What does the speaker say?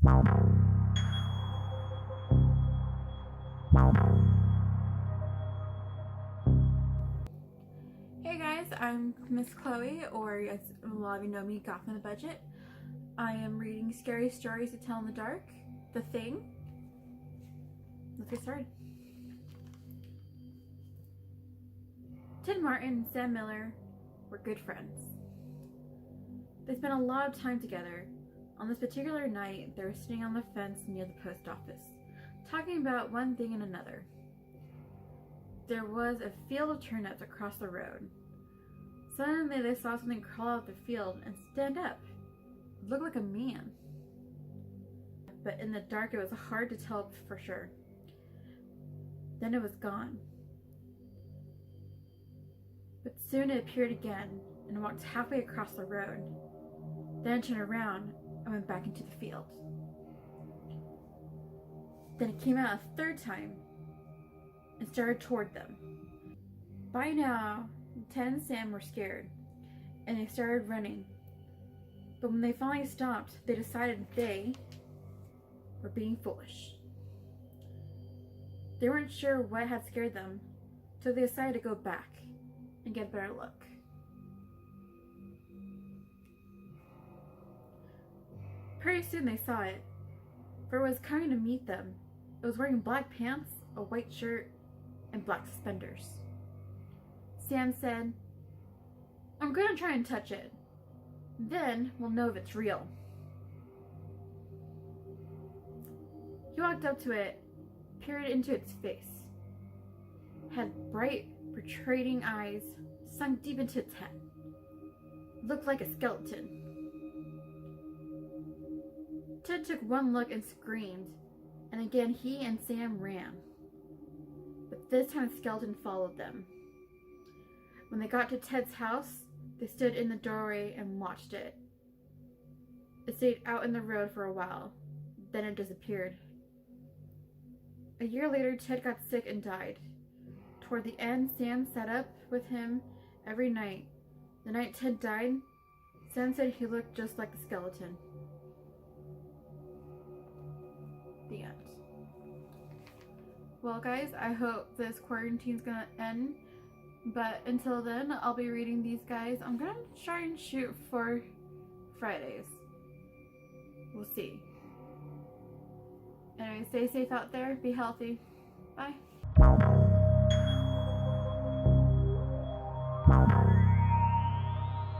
Hey guys, I'm Mrs.Cloey, or as a lot of you know me, GothOnBudget. I am reading Scary Stories to Tell in the Dark, The Thing. Let's get started. Ted Martin and Sam Miller were good friends. They spent a lot of time together. On this particular night, they were sitting on the fence near the post office, talking about one thing and another. There was a field of turnips across the road. Suddenly they saw something crawl out of the field and stand up. It looked like a man. But in the dark it was hard to tell for sure. Then it was gone. But soon it appeared again and walked halfway across the road. Then it turned around and went back into the field. Then it came out a third time and started toward them. By now, Ted and Sam were scared, and they started running. But when they finally stopped, they decided they were being foolish. They weren't sure what had scared them, so they decided to go back and get a better look. Pretty soon they saw it, for it was coming to meet them. It was wearing black pants, a white shirt, and black suspenders. Sam said, "I'm gonna try and touch it. Then we'll know if it's real." He walked up to it, peered into its face. It had bright, protruding eyes sunk deep into its head. It looked like a skeleton. Ted took one look and screamed, and again he and Sam ran. But this time the skeleton followed them. When they got to Ted's house, they stood in the doorway and watched it. It stayed out in the road for a while, then it disappeared. A year later, Ted got sick and died. Toward the end, Sam sat up with him every night. The night Ted died, Sam said he looked just like the skeleton. The end. Well guys, I hope this quarantine's gonna end, but until then, I'll be reading these guys. I'm gonna try and shoot for Fridays. We'll see. Anyway, stay safe out there, be healthy. Bye.